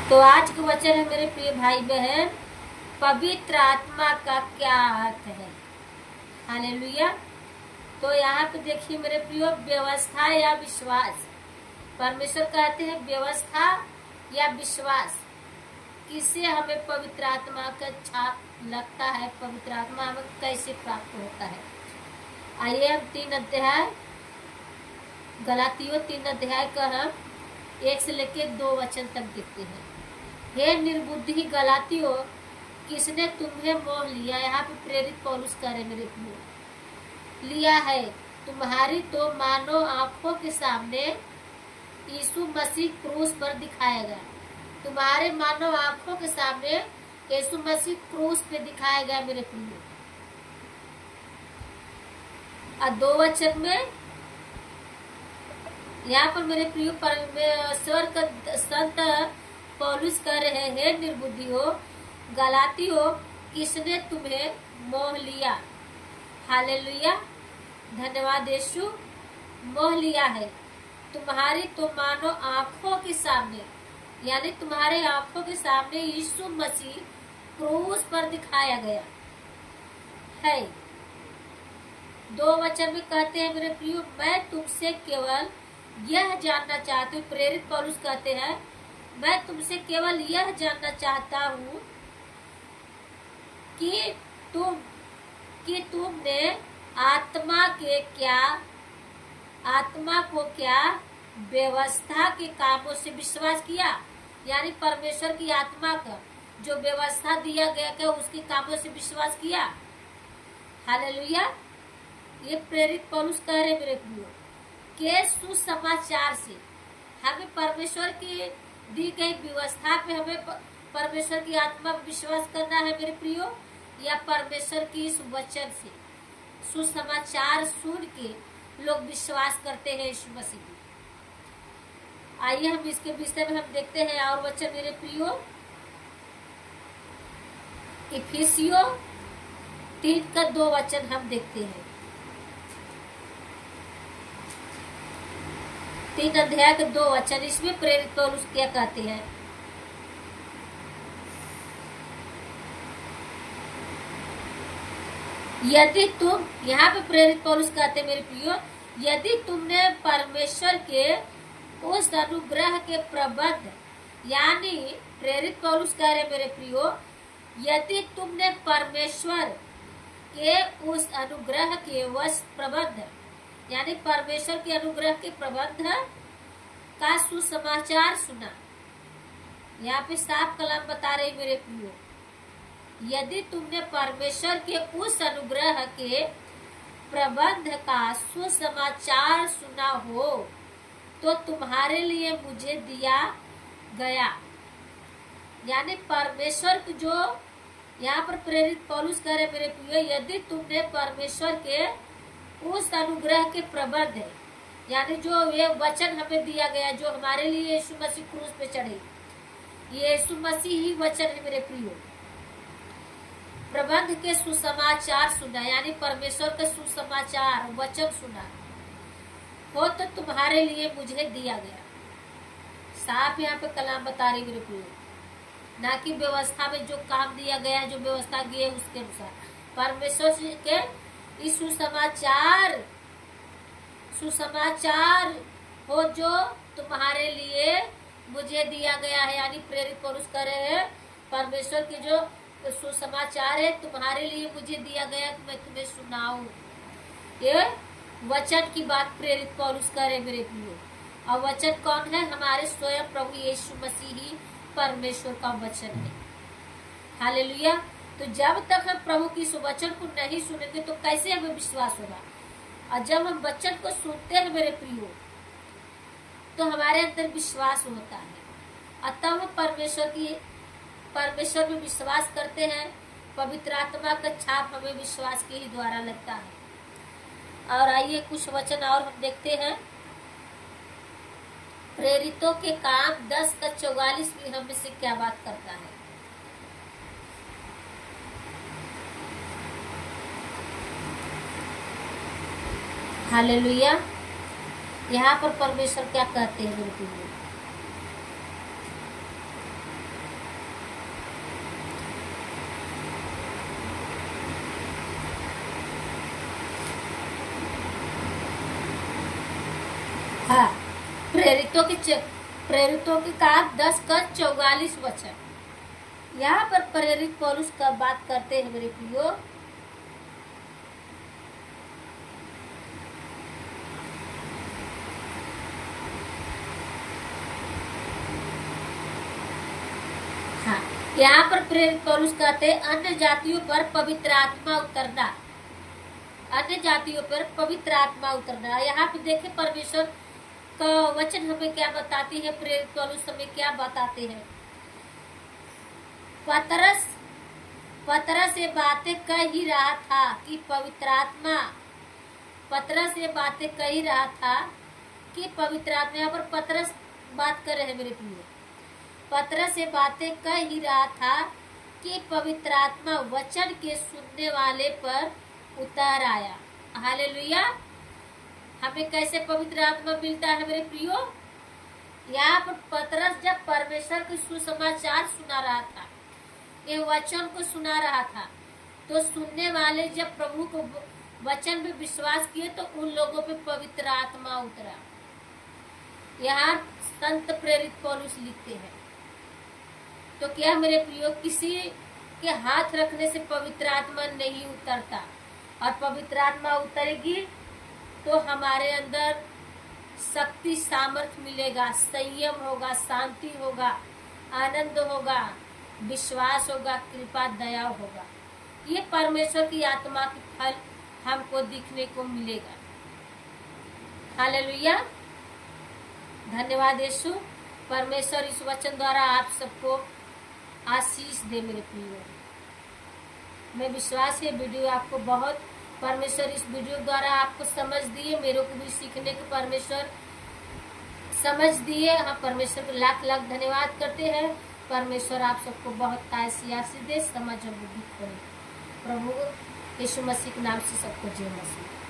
तो आज का वचन है मेरे प्रिय भाई बहन, पवित्र आत्मा का क्या अर्थ है। हालेलुया। तो यहाँ पे देखिए मेरे प्रियो, व्यवस्था या विश्वास। परमेश्वर कहते हैं व्यवस्था या विश्वास किसे हमें पवित्र आत्मा का छाप लगता है, पवित्र आत्मा हमें कैसे प्राप्त होता है। आइए हम 3 अध्याय गलातियों 3 अध्याय का हम 1 से लेके 2 वचन तक देखते हैं। हे निर्बुद्धि गलातियों, किसने तुम्हें मोह लिया। यहाँ पे प्रेरित पौलुस कह रहे मेरे प्रियो, लिया है तुम्हारी तो मानो आंखों के सामने यीशु मसीह क्रूस पर दिखाया गया। तुम्हारे मानो आंखों के सामने यीशु मसीह क्रूस पे दिखाया गया मेरे प्रियो। और 2 वचन में यहाँ पर मेरे प्रियो परमेश्वर का संत पौलुस कह रहे हैं, हे निर्बुद्धियों गलातियों, किसने तुम्हें मोह लिया। हालेलुया, धन्यवाद यीशु। मोह लिया है तुम्हारी तो मानो आंखों के सामने, यानी तुम्हारे आंखों के सामने यीशु मसीह क्रूस पर दिखाया गया है। 2 वचन में कहते हैं मेरे प्रियो, मैं तुमसे केवल यह जानना चाहती हूँ। प्रेरित पौलुस कहते हैं, मैं तुमसे केवल यह जानना चाहता हूँ कि तुमने आत्मा को क्या व्यवस्था के कामों से विश्वास किया, यानी परमेश्वर की आत्मा का जो व्यवस्था दिया गया क्या उसके कामों से विश्वास किया। हालेलुया। ये प्रेरित पौलुस कह रहे मेरे प्रियो के सुसमाचार से हमें परमेश्वर की दी गई व्यवस्था पे हमें परमेश्वर की आत्मा पर विश्वास करना है मेरे प्रियो, या परमेश्वर की इस वचन से सुसमाचार सुन के लोग विश्वास करते हैं यीशु मसीह में। आइए हम इसके विषय में हम देखते हैं और वचन मेरे प्रियो। इफिसियों 3 का 2 वचन हम देखते हैं। 3 अध्याय के 2 वचन, इसमें प्रेरित पौलुस क्या कहते हैं। यदि तुम, यहाँ पे प्रेरित पौलुस कहते हैं मेरे प्रियो, यदि तुमने परमेश्वर के उस अनुग्रह के प्रबंध, यानी प्रेरित पौलुस कह रहे मेरे प्रियो, यदि तुमने परमेश्वर के उस अनुग्रह के वश प्रबंध, यानी परमेश्वर के अनुग्रह के प्रबंध का सुसमाचार सुना। यहाँ पे साफ कलम बता रही मेरे प्रियो, यदि तुमने परमेश्वर के उस अनुग्रह के प्रबंध का सुसमाचार सुना हो तो तुम्हारे लिए मुझे दिया गया। यानी परमेश्वर को जो यहाँ पर प्रेरित पौलुस कह रहे मेरे प्रियो, यदि तुमने परमेश्वर के उस अनुग्रह के प्रबंध है, यानी जो ये वचन हमें दिया गया जो हमारे लिए यीशु मसीह क्रूस पे चढ़े, ये यीशु मसीह ही वचन है मेरे प्रियो। प्रबंध के सुसमाचार सुना, यानी परमेश्वर का सुसमाचार वचन सुना हो तो तुम्हारे लिए मुझे दिया गया। साफ यहाँ पे कलाम बता रही मेरे प्रियो, ना कि व्यवस्था में जो काम दिया गया है, जो व्यवस्था की है उसके अनुसार परमेश्वर के इस सुसमाचार हो जो तुम्हारे लिए मुझे दिया गया है। यानी प्रेरित पौलुस कह रहे हैं, परमेश्वर की जो सुसमाचार है तुम्हारे लिए मुझे दिया गया कि मैं तुम्हें सुनाऊं। ये वचन की बात प्रेरित पौलुस कह रहे मेरे प्रियो। और वचन कौन है? हमारे स्वयं प्रभु यीशु मसीह ही परमेश्वर का वचन है। हालेलुया। तो जब तक हम प्रभु की इस वचन को नहीं सुनेंगे तो कैसे हमें विश्वास होगा। और जब हम वचन को सुनते हैं मेरे प्रियो तो हमारे अंदर विश्वास होता है, और तब हम परमेश्वर में विश्वास करते हैं। पवित्र आत्मा का छाप हमें विश्वास के ही द्वारा लगता है। और आइए कुछ वचन और हम देखते हैं। प्रेरितों के काम 10 का 44 भी हमें से क्या बात करता है। हालेलुया। यहाँ पर परमेश्वर क्या कहते हैं मेरे प्रिय, प्रेरितों के काम 10 का 44 वचन। यहाँ पर प्रेरित पौलुस का बात करते हैं मेरे प्रियो। हाँ, यहाँ पर प्रेरित पौलुस कहते हैं अन्य जातियों पर पवित्र आत्मा उतरना, अन्य जातियों पर पवित्र आत्मा उतरना। यहाँ पे देखे परमेश्वर का वचन हमें क्या बताती है, प्रेरित पौलुस हमें क्या बताते हैं। पतरस से बातें कह ही रहा था कि पवित्र आत्मा, पतरस से बातें कह ही रहा था कि पवित्र आत्मा, यहाँ पर पतरस बात कर रहे हैं मेरे प्रिय। पतरस से बातें कह ही रहा था कि पवित्र आत्मा वचन के सुनने वाले पर उतर आया। हालेलुया। हमें कैसे पवित्र आत्मा मिलता है मेरे प्रियो? यहाँ पर पतरस जब परमेश्वर के सुसमाचार सुना रहा था, ये वचन को सुना रहा था, तो सुनने वाले जब प्रभु को वचन में विश्वास किए तो उन लोगों पे पवित्र आत्मा उतरा। यहाँ संत प्रेरित पौलुस लिखते हैं। तो क्या मेरे प्रियो, किसी के हाथ रखने से पवित्र आत्मा नहीं उतरता, और पवित्र आत्मा उतरेगी तो हमारे अंदर शक्ति सामर्थ्य मिलेगा, संयम होगा, शांति होगा, आनंद होगा, विश्वास होगा, कृपा दया होगा। ये परमेश्वर की आत्मा के फल हमको दिखने को मिलेगा। हालेलुया। धन्यवाद यीशु। परमेश्वर इस वचन द्वारा आप सबको आशीष दे मेरे प्रियो। मैं विश्वास है वीडियो आपको बहुत, परमेश्वर इस वीडियो द्वारा आपको समझ दिए, मेरे को भी सीखने को परमेश्वर समझ दिए। हाँ, परमेश्वर को लाख लाख धन्यवाद करते हैं। परमेश्वर आप सबको बहुत आशीष दे, समझ और बुद्धि खोले। प्रभु यीशु मसीह के नाम से सबको जय मसीह।